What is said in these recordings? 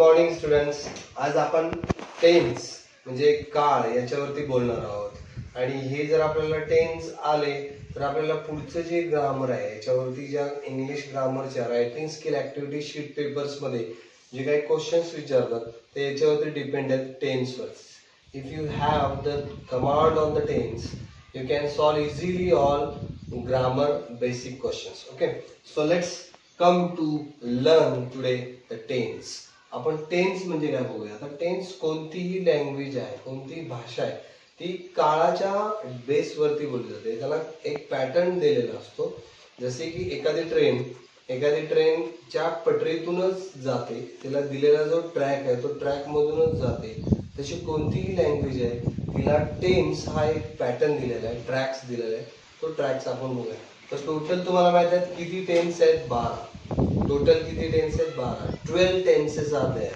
Morning students. आज आपण tense म्हणजे काळ याच्यावरती बोलणार आहोत आणि हे जर आपल्याला टेन्स आले तर आपल्याला पुढचं जे ग्रामर आहे याच्यावरती ज्या इंग्लिश ग्रामरच्या writing skill activity sheet papers मध्ये जे काही क्वेश्चन्स विचारतात ते याच्यावरती डिपेंड आहेत टेन्सवर. If you have the command on the tense you can solve easily all grammar basic questions. Okay, so let's come to learn today the tense. आपण tense म्हणजे काय बघूया. आता टेन्स कोणतीही लँग्वेज आहे, कोणतीही भाषा आहे, ती काळाच्या बेसवरती बोलली जाते. त्याला एक पॅटर्न दिलेला असतो. जसे की एखादी ट्रेनच्या पटरीतूनच जाते, तिला दिलेला जो ट्रॅक आहे तो ट्रॅक मधूनच जाते. तशी कोणतीही लँग्वेज आहे तिला टेन्स हा एक पॅटर्न दिलेला आहे, ट्रॅक्स दिलेला आहे. तो ट्रॅक्स आपण बघूया. तर टोटल तुम्हाला माहित आहेत किती टेन्स आहेत? 12. टोटल किती टेन्स आहेत? 12. 12 टेन्सेस आर देयर.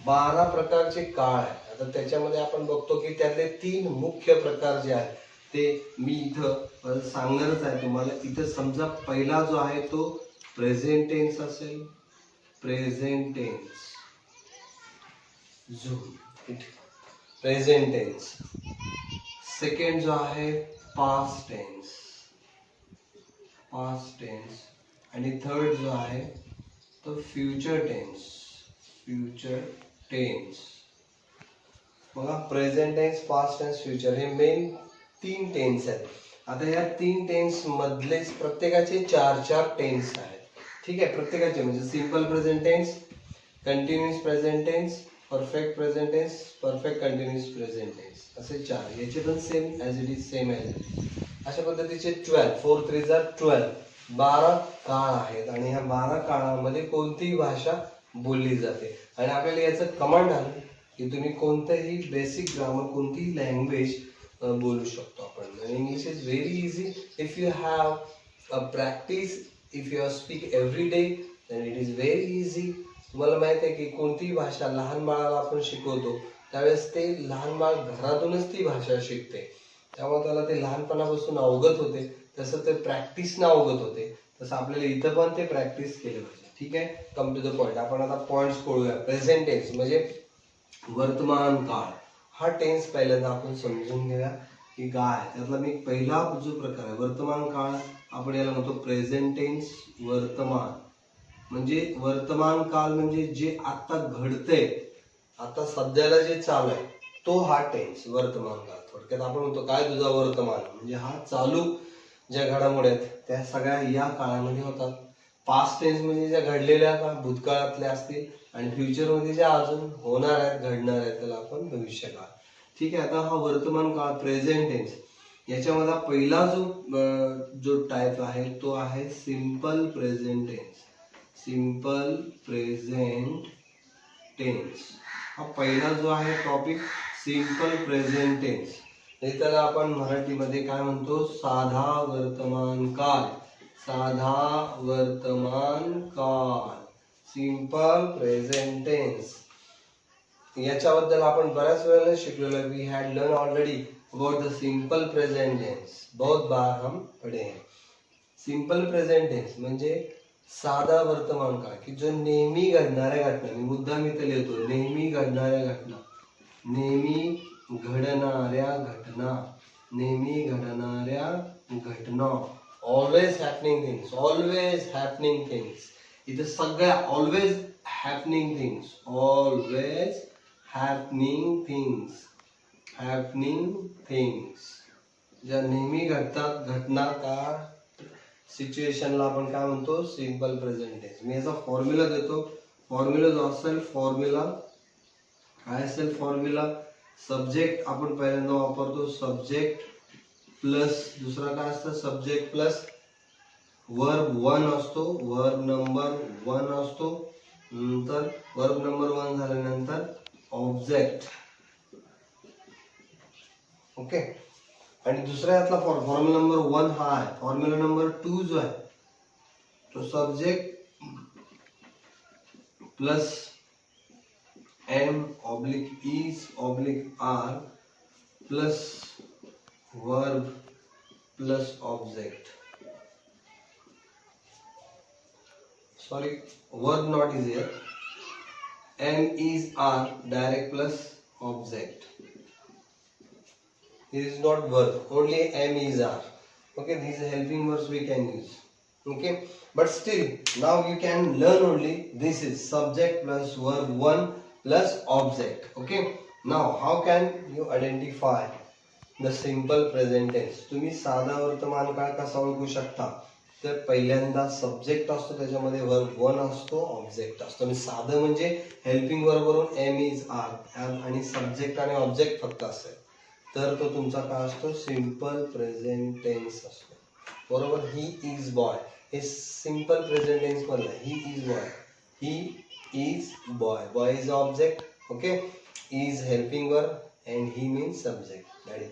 12 प्रकारचे काळ आहेत. आता त्याच्यामध्ये आपण बघतो की त्यातले 3 मुख्य प्रकार जे आहेत ते मी इथं सांगणारच आहे तुम्हाला. इथं समजा पहिला जो आहे तो प्रेझेंट टेन्स असेल. Present tense present tense. Second जो आहे पास्ट टेन्स. आणि थर्ड जो आहे तो फ्युचर टेन्स. बघा, present tense, past tense, future हे मेन 3 टेन्स आहेत. आता या 3 टेन्स मधलेच प्रत्येकाचे 4-4 टेन्स आहेत. ठीक आहे, प्रत्येकाचे म्हणजे simple present tense, continuous present tense, perfect present tense, perfect continuous present tense, असे 4. याचे पण same as it is, same as it is. अशा पद्धतीचे 12, 4 3 12, 12 काळ आहेत. आणि ह्या 12 काळामध्ये कोणतीही भाषा बोलली जाते. आणि आपल्याला याचं कमांड आलं की तुम्ही कोणतंही बेसिक ग्रामर, कोणतीही लँग्वेज बोलू शकतो आपण. आणि English is very easy if you have a practice. If you speak every day then it is very easy. तुम्हाला माहित आहे की कोणतीही भाषा लहान बाळाला आपण शिकवतो त्यावेळेस ते लहान बाळ घरातूनच ती भाषा शिकते. त्यामुळे त्याला ते लहानपणापासून अवगत होते. तसं ते प्रॅक्टिसनं अवगत होते. तसं आपल्याला इथं पण ते प्रॅक्टिस केलं पाहिजे. ठीक आहे, कम टू द पॉइंट. आपण आता पॉइंट्स कळूया. प्रेझेंट टेन्स म्हणजे वर्तमान काळ. हा टेन्स पहिल्यांदा आपण समजून घेऊया की काय. त्यातला मी पहिला जो प्रकार आहे वर्तमान काळ, आपण याला म्हणतो प्रेझेंट टेन्स. वर्तमान काळ म्हणजे जे आता घडतंय, आता सध्याला जे चालू आहे तो हा टेन्स वर्तमान काळ. थोडक्यात आपण म्हणतो काय तुझा वर्तमान म्हणजे हा चालू ज्या घडामोडी आहेत त्या सगळ्या या काळामध्ये होतात. पास्ट टेन्स म्हणजे ज्या घडलेल्या का भूतकाळातल्या असतील. आणि फ्युचर मध्ये ज्या अजून होणार आहेत, घडणार आहेत, त्याला आपण भविष्यकाळ. ठीक आहे, आता हा वर्तमान काळ प्रेझेंट टेन्स. याच्यामध्ये पहिला जो टाईप आहे तो आहे simple present tense. Simple present tense हा पहिला जो आहे टॉपिक, सिंपल प्रेझेंट टेन्स. त्याला आपण मराठीमध्ये काय म्हणतो? साधा वर्तमान काळ. साधा वर्तमान काळ, सिंपल प्रेझेंट टेन्स. याच्याबद्दल आपण बऱ्याच वेळेला शिकलेलो आहे. We had learn already about the simple present tense. बहुत बार हम पढ़े हैं. सिंपल प्रेझेंट टेन्स म्हणजे साधा वर्तमान काळ की जो नेहमी घडणाऱ्या घटना, मी मुद्दाम इथे लिहितो नेहमी घडणाऱ्या घटना. नेहमी घडणाऱ्या घटना. Always happening things. Always happening things. इथे सगळ्या always happening things. Always happening things. ज्या नेहमी घडतात घटना का सिच्युएशनला आपण काय म्हणतो? Simple present tense. मी याचा फॉर्म्युला देतो. फॉर्म्युला जो असेल, फॉर्म्युला काय असेल? फॉर्म्युला सब्जेक्ट आपण पहिल्यांदा वापरतो. सब्जेक्ट प्लस दुसरा काय असतं? सब्जेक्ट प्लस वर्ब 1 असतो. वर्ब नंबर 1 असतो. नंतर वर्ब नंबर 1 झाल्यानंतर ऑब्जेक्ट. ओके. आणि दुसऱ्या यातला फॉर्म्युला नंबर 1 हा आहे. फॉर्म्युला नंबर 2 जो आहे तो subject plus am oblique is oblique are plus verb plus object. Sorry, verb not is here. am is are direct plus object. This is not verb, only am is are. Okay, these helping verbs we can use. Okay, but still now you can learn only this is subject plus verb 1 plus object. Okay, now how can you identify the simple present tense? तुम्ही साधा वर्तमान काळ कसा ओळखू शकता? तर पहिल्यांदा subject असतो, त्याच्यामध्ये वर्ब 1 असतो, ऑब्जेक्ट असतो. आणि साधं म्हणजे हेल्पिंग वर्ब वरून एम इज आर आणि सब्जेक्ट आणि ऑब्जेक्ट फक्त असेल तर तो तुमचा काय असतो? सिंपल प्रेझेंट टेन्स असतो. बरोबर. ही इज बॉय हे सिंपल प्रेझेंट टेन्स मधलं he is boy. He is boy. Boy is object. Okay. Is helping verb and he means subject. That is.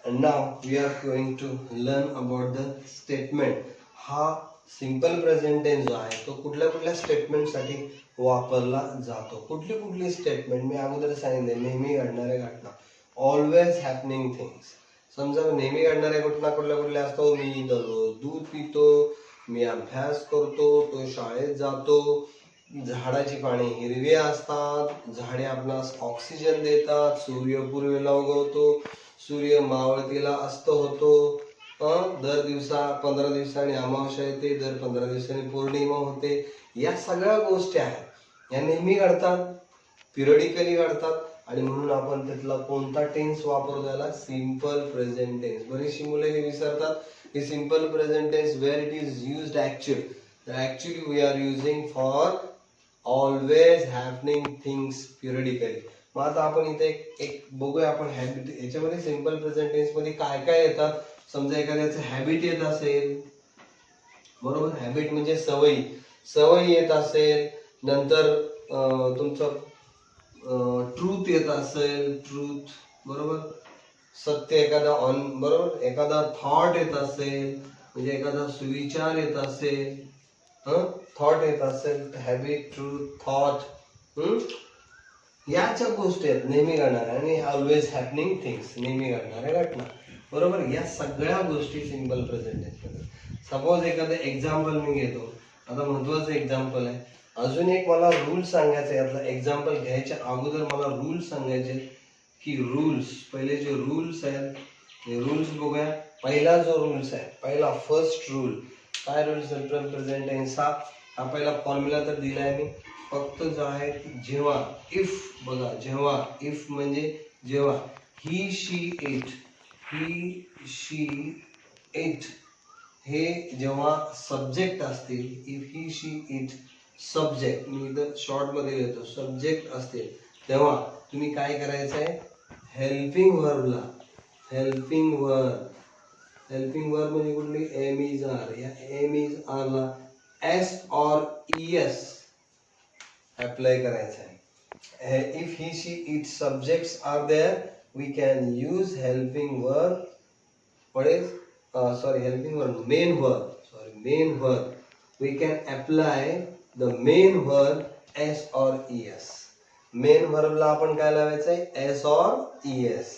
And now we are going to learn about the statement. हा simple present tense जो आहे तो कुठल्या कुठल्या statement साठी वापरला जातो? कुठली कुठली स्टेटमेंट मी अगोदर सांगितले. नेहमी घडणाऱ्या घटना, ऑलवेज हॅपनिंग थिंग्स. समजा नेहमी घडणाऱ्या घटना कुठल्या कुठल्या असतो? मी दररोज दूध पितो, मी अभ्यास करतो, तो शाळेत जातो, झाडाची पाने हिरवी असतात, झाडे आपणास ऑक्सिजन देतात, सूर्य पूर्वेला उगवतो, सूर्य मावळतीला अस्त होतो, दर 15 दिवसांनी अमावस्या येते, दर 15 दिवसांनी पौर्णिमा होते. या सगळ्या गोष्टी आहेत, या नेहमी घडतात, पिरियडिकली घडतात. आणि म्हणून आपण त्यातला कोणता टेन्स वापरतो? त्याला सिंपल प्रेझेंट टेन्स. बरीचशी मुले हे विसरतात की simple present tense where it is used actually. तर actually we are using for always happening things periodically. मग आता आपण इथे एक बघूया आपण हॅबिट. याच्यामध्ये सिंपल प्रेझेंट टेन्स मध्ये काय काय येतात? समजा एखाद्याचं हॅबिट येत असेल, बरोबर. हॅबिट म्हणजे सवयी, सवयी येत असेल. नंतर तुमचं ट्रूथ येत असेल, ट्रूथ, बरोबर. सत्य एखादा बरोबर. एखादा थॉट येत असेल, म्हणजे एखादा सुविचार येत असेल, थॉट येत असेल, हॅबिट, ट्रूथ, थॉट, याच्या गोष्टी आहेत नेहमी घडणाऱ्या. आणि ऑलवेज हॅपनिंग थिंग्स नेहमी घडणाऱ्या घटना, बरोबर. या सगळ्या गोष्टी सिंपल प्रेझेंट टेन्स. सपोज एखादं एक्झाम्पल मी घेतो. आता महत्वाचं एक्झाम्पल आहे. अजून एक मला रूल सांगायचा आहे. यातला एक्झाम्पल घ्यायच्या अगोदर मला रूल सांगायचे की रूल्स, पहिले जे रूल्स आहेत ते रूल्स बघूया. पहिला जो रूल्स आहे, पहिला फर्स्ट रूल काय? रूल सिंपल प्रेझेंट टेन्स हा पहिला फॉर्म्युला तर दिलाय मी. फक्त जो आहे जेव्हा इफ, बघा जेव्हा इफ म्हणजे जेव्हा ही she it, he she it हे जेव्हा सब्जेक्ट असतील, if he she it subject, मी इथं शॉर्ट मध्ये लिहितो, सब्जेक्ट असतील तेव्हा तुम्ही काय करायचं आहे? हेल्पिंग वर्बला, हेल्पिंग वर्ब, हेल्पिंग वर्ब म्हणजे कुठली? Am is are. या एम इज आर ला एस और ईएस अप्लाय करायचा आहे. If he she it subjects are there we can use helping verb. What is helping verb, main verb, main verb. We can apply the main verb s or es. Main verb ला आपण काय लावायचं आहे? s or es.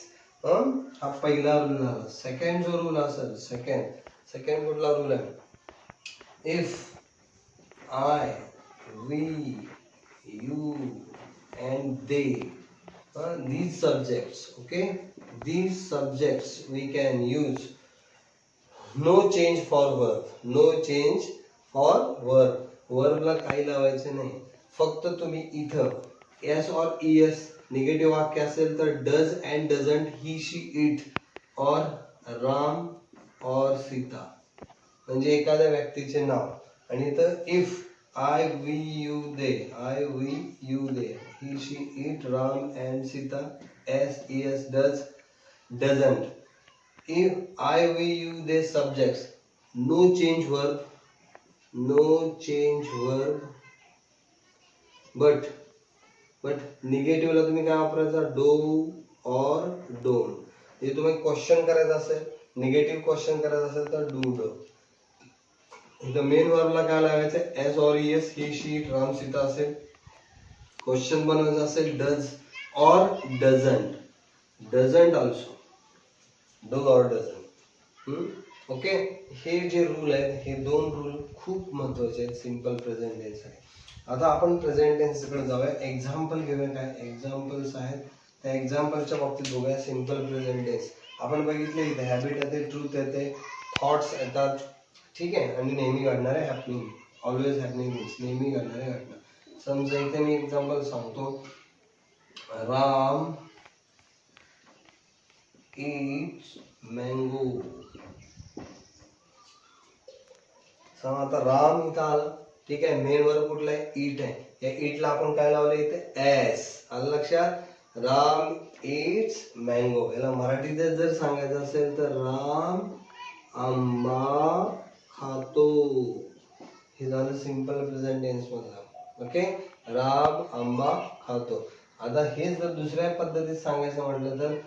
हा पहिला rule झाला. Second जो rule असेल, सेकंड कुठला रूल आहे? If I, we, you and they, these subjects, okay, these subjects we can use no change for verb, no change for verb. Verb ला काही लावायचे नाही. फक्त तुम्ही इथं एस और ईएस निगेटिव्ह वाक्य असेल तर does and doesn't, he she it और राम और सीता म्हणजे एखाद्या व्यक्तीचे नाव. आणि इथं if I, we, you, they, I, we, you, they, he she it, Ram and Sita, s, es, does, doesn't. If I, we, you, they subjects, no change verb, no change verb, but negative ला तुम्ही काय वापरायचा? डो और don't. हे तुम्ही question करायचं असेल, निगेटिव्ह क्वेश्चन करायचं असेल तर डू, डो. इथं मेन वर्ब ला काय लावायचं? एस और ईएस, ही, शी, राम, सीता असेल. क्वेश्चन बनवायचं असेल डज और डझंट, डझंट ऑल्सो, डज और डझंट. ओके. हे जे रूल आहेत, हे दोन रूल खूप महत्वाचे आहेत सिंपल प्रेझेंट टेन्स आहे. आता आपण प्रेझेंट टेन्स कडे जाऊया. एक्झाम्पल घेऊया. काय एक्झाम्पल्स आहेत त्या एक्झाम्पलच्या बाबतीत बघूया. सिम्पल प्रेझेंट टेन्स आपण बघितले इथे हॅबिट येते, ट्रूथ येते, थॉट्स येतात, ठीक आहे, आणि नेहमी घडणारे हॅपनिंग, ऑलवेज हॅपनिंग मीन्स नेहमी घडणारे घटना. समजा इथे मी एक्झाम्पल सांगतो, राम eats mango. समजा आता राम इथं आला, ठीक आहे, मेन वर्ब कुठला आहे, ईट आहे. या ईटला आपण काय लावलं इथे, एस. आलं लक्षात. Ram eats mango. याला मराठीत जर सांगायचं असेल तर राम आंबा खातो. हे झालं सिंपल प्रेझेंट टेन्स मधलं. ओके, राम आंबा खातो. आता हे जर दुसऱ्या पद्धतीत सांगायचं म्हटलं तर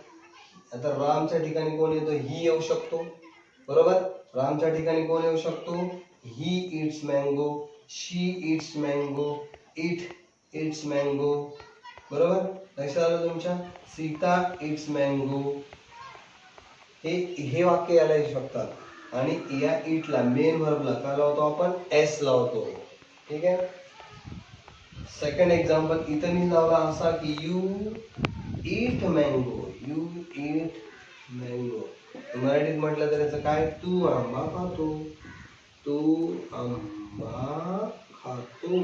आता रामच्या ठिकाणी कोण येतो, ही येऊ शकतो, बरोबर. रामच्या ठिकाणी कोण येऊ शकतो, he eats mango, she eats mango, it eats mango, बरोबर. लक्षात आलं तुमच्या. Sita eats mango. हे वाक्य याला येऊ शकतात. आणि या इटला मेन व्हर्बला काय लावतो आपण, एस लावतो, ठीक आहे. सेकंड एक्झाम्पल इथं मी लावला असा की you eat mango. You eat mango. मराठीत म्हटलं तर याचं काय, तू आंबा खातो. तू आंबा खातो.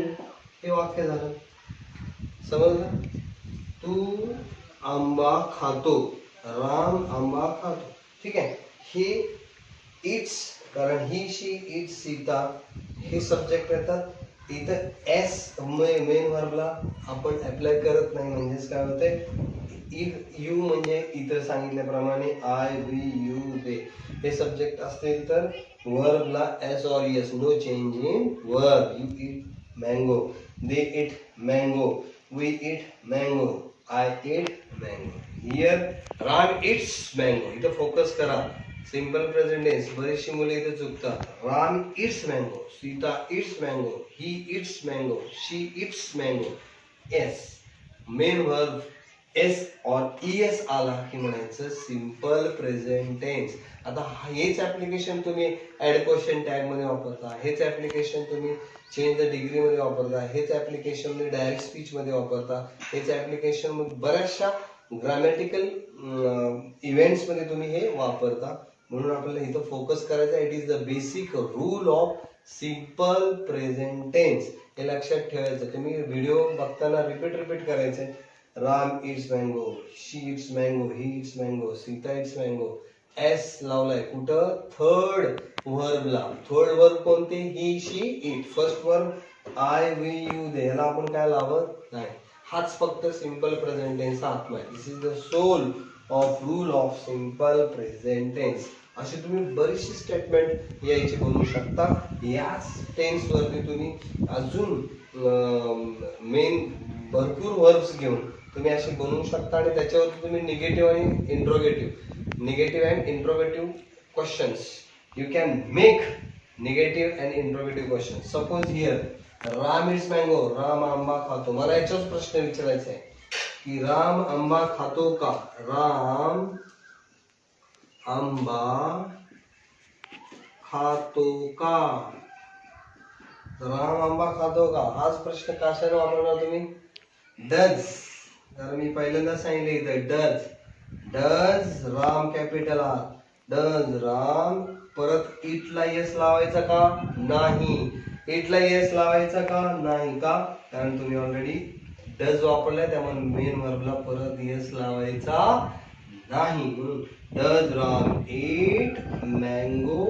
हे वाक्य झालं, समजलं. तू आंबा खातो, राम आंबा खातो, ठीक आहे. हे इट्स, कारण ही शी इट्स सीता हे सब्जेक्ट येतात. इथं एस मेन व्हर्बला आपण अप्लाय करत नाही. म्हणजेच काय होतंय, इफ यू म्हणजे इथं सांगितल्याप्रमाणे आय वी यू दे हे सब्जेक्ट असतील तर वर्बला एस और s, no change in verb. You eat mango, they eat mango, we eat mango, I eat mango. Here Ram eats mango. इथं फोकस करा. Simple present tense. बरीचशी मुले इथे चुकतात. Ram eats mango, Sita eats mango, he eats mango, she eats mango. S main verb s और es आला की म्हणायचं सिंपल प्रेझेंट टेन्स. आता हेच ऍप्लिकेशन तुम्ही ऍड क्वेश्चन टॅग मध्ये वापरता, हेच ऍप्लिकेशन तुम्ही चेंज द डिग्री मध्ये वापरता, हेच ऍप्लिकेशन तुम्ही डायरेक्ट स्पीच मध्ये वापरता, हेच ऍप्लिकेशन बऱ्याचशा ग्रामॅटिकल इव्हेंट्स मध्ये तुम्ही हे वापरता. म्हणून आपल्याला इथं फोकस करायचं. It is the basic rule of simple present tense. हे लक्षात ठेवायचं. तुम्ही व्हिडिओ बघताना रिपीट करायचे. Ram eats mango, she eats mango, he eats mango, Sita eats mango. S लावलाय कुठं, थर्ड वर्बला. थर्ड वर्ब कोणते, he she it. First verb I we you they, याला आपण काय लावत नाही. हाच फक्त सिंपल प्रेझेंट टेन्सचा आत्मा आहे. This is the soul of rule of simple present tense. अशी तुम्ही बरीचशी स्टेटमेंट यायची बनवू शकता. याच टेन्स वरती तुम्ही अजून मेन भरपूर वर्ब्स घेऊन तुम्ही अशी बनवू शकता. आणि त्याच्यावरती तुम्ही निगेटिव्ह आणि negative and interrogative questions you can make. Negative and interrogative question. Suppose here Ram eats mango, Ram आंबा खातो. मला याच्यावर प्रश्न विचारायचा आहे की राम आंबा खातो का. राम आंबा खातो का. राम आंबा खातो का हाच प्रश्न कशाने वापरणार तुम्ही, डज. तर मी पहिल्यांदा सांगितले इथं does. Does Ram capital R. Does Ram. परत इटला येस लावायचा का नाही. इटला येस लावायचा का नाही. का, कारण तुम्ही ऑलरेडी डज वापरलाय, त्यामुळे मेन वर्बला परत येस लावायचा नाही. म्हणून डज राम ईट मँगो.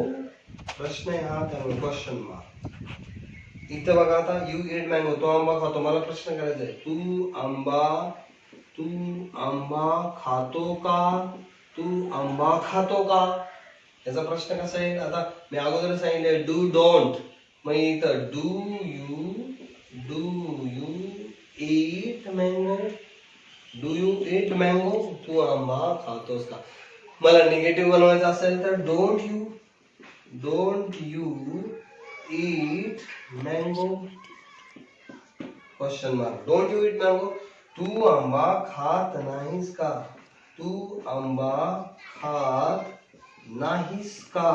प्रश्न आहे हा, त्यामुळे क्वेश्चन मार्क. इथं बघा आता यू ईट मँगो, तो आंबा खातो. मला प्रश्न करायचा आहे, तू आंबा खातो का. तू आंबा खातो का. याचा प्रश्न कसा येईल. आता मी अगोदर सांगितले डू डोंट. मग इथं do you eat mango. Do you eat mango. तू आंबा खातोस का. मला निगेटिव्ह बनवायचं असेल तर don't you eat mango. Question mark. Don't you eat mango. तू आंबा खात नाहीस का. तू आंबा खात नाहीस का.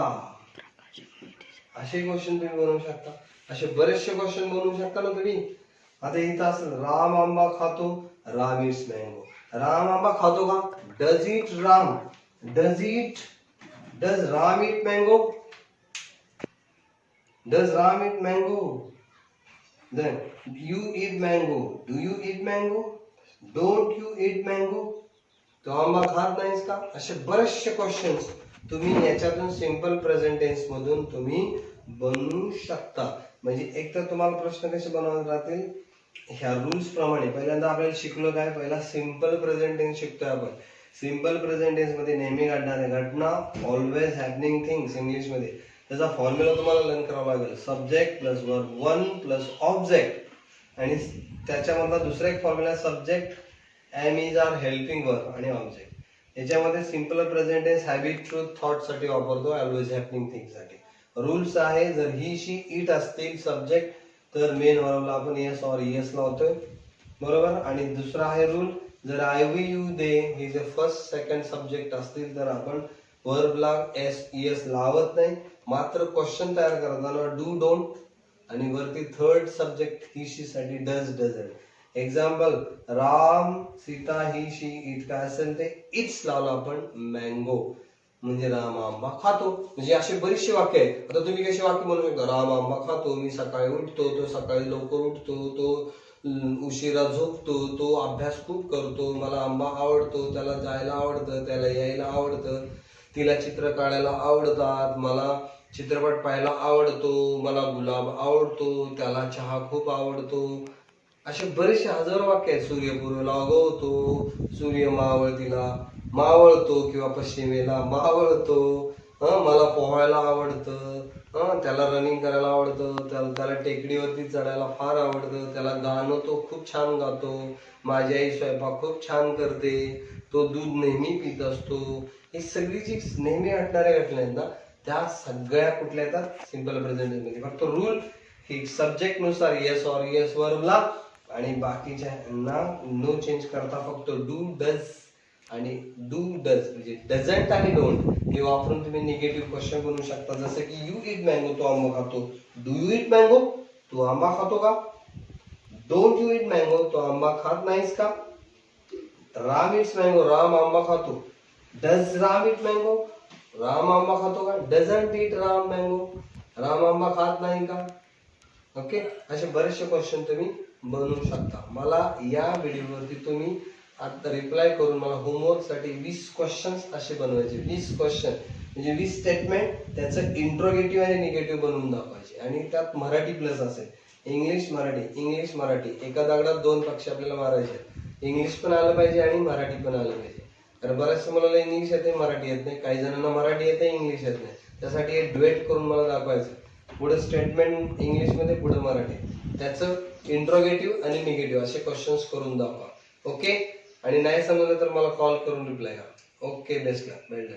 असे क्वेश्चन तुम्ही बनवू शकता. असे बरेचसे क्वेश्चन बनवू शकता ना तुम्ही. आता इथं असेल राम आंबा खातो, राम इट्स मँगो. राम आंबा खातो का? Does eat Ram, does Ram eat mango, does Ram eat mango. Then you eat mango, do you eat mango, don't you eat mango. तो आंबा खात नाहीस का? असे बरेचसे क्वेश्चन्स तुम्ही याच्यातून सिंपल प्रेझेंट टेन्स मधून तुम्ही बनवू शकता. म्हणजे एक तर तुम्हाला प्रश्न कसे बनवत राहतील ह्या रूल्स प्रमाणे. पहिल्यांदा आपल्याला शिकलो काय, पहिला सिंपल प्रेझेंट टेन्स शिकतोय आपण. सिंपल प्रेझेंट टेन्स मध्ये नेहमी घडणाऱ्या घटना, ऑलवेज हॅपनिंग थिंग्स इंग्लिश मध्ये. त्याचा फॉर्म्युला तुम्हाला लर्न करावा लागेल. Subject plus verb 1 plus object, आणि त्याच्यामधला दुसरा एक formula subject am is are helping verb आणि ऑब्जेक्ट. याच्यामध्ये simple present tense habit, truth, thought साठी वापरतो, ऑलवेज हॅपनिंग थिंग साठी. रूल्स आहे, जर ही शी इट असतील सब्जेक्ट तर मेन वर्बला आपण एस ऑर एस लावतोय, बरोबर. आणि दुसरा आहे रूल, जर आय वी यू दे हे जे फर्स्ट सेकंड सब्जेक्ट असतील तर आपण वर्बला एस एस लावत नाही. मात्र क्वेश्चन तयार करताना डू, डोंट आणि वरती थर्ड सब्जेक्ट ही शी साठी does, doesn't. Example Ram, Sita, he she it काय असेल ते इट्स लावलं आपण मँगो, म्हणजे राम आंबा खातो. म्हणजे अशी बरीचशी वाक्य आहेत. आता तुम्ही कशी वाक्य म्हणू शकता, राम आंबा खातो, मी सकाळी उठतो, तो सकाळी लवकर उठतो, तो उशिरा झोपतो, तो अभ्यास खूप करतो, मला आंबा आवडतो, त्याला जायला आवडतं, त्याला यायला आवडतं, तिला चित्र काढायला आवडतात, मला चित्रपट पाहायला आवडतो, मला गुलाब आवडतो, त्याला चहा खूप आवडतो. असे बरेचसे हजारो वाक्य आहेत. सूर्य पूर्वेला उगवतो, सूर्य मावळतीला मावळतो किंवा पश्चिमेला मावळतो, मला पोहायला आवडतं, त्याला रनिंग करायला आवडतं, त्याला टेकडीवरती चढायला फार आवडतं, त्याला गाणं तो खूप छान गातो, माझी आई स्वयंपाक खूप छान करते, तो दूध नेहमी पित असतो. ही सगळी जी नेहमी घडणाऱ्या घटना आहेत ना, त्या सगळ्या कुठल्या येतात सिंपल प्रेझेंट मध्ये. फक्त रूल ही सब्जेक्ट नुसार येस ऑर येस वर्बला, आणि बाकीच्या नो चेंज करता फक्त डू, डज आणि डू, डज म्हणजे डझंट आणि डोंट हे वापरून तुम्ही निगेटिव्ह क्वेश्चन बनवू शकता. जसं की यू इट मँगो, तो आंबा खातो. डू यू इट मँगो, तू आंबा खातो का? डोंट यू इट मँगो, तो आंबा खात नाहीस का? राम इट्स मँगो, राम आंबा खातो. Does Ram eat mango, Ram आंबा खातो का? Doesn't it Ram mango, Ram आंबा खात नाही का? ओके, असे बरेचसे क्वेश्चन तुम्ही बनवू शकता. मला या व्हिडिओवरती तुम्ही आता रिप्लाय करून मला होमवर्क साठी 20 क्वेश्चन्स असे बनवायचे. 20 क्वेश्चन म्हणजे 20 स्टेटमेंट, त्याचं इंट्रोगेटिव्ह आणि निगेटिव्ह बनवून दाखवायचे. आणि त्यात मराठी प्लस असेल, इंग्लिश मराठी, इंग्लिश मराठी, एका दगडात दोन पक्षी आपल्याला मारायचे. इंग्लिश पण आलं पाहिजे आणि मराठी पण आलं पाहिजे. कारण बऱ्याचशा मुलाला इंग्लिश येते मराठी येत नाही, काही जणांना मराठी येते इंग्लिश येत नाही. त्यासाठी हे डिबेट करून मला दाखवायचं. पुढे स्टेटमेंट इंग्लिश मध्ये, पुढे मराठी, त्याचं इंट्रोगेटिव्ह आणि निगेटिव्ह असे क्वेश्चन्स करून दाखवा. ओके, आणि नाही समजलं तर मला कॉल करून रिप्लाय करा. ओके, बेस्ट लक, वेल डन.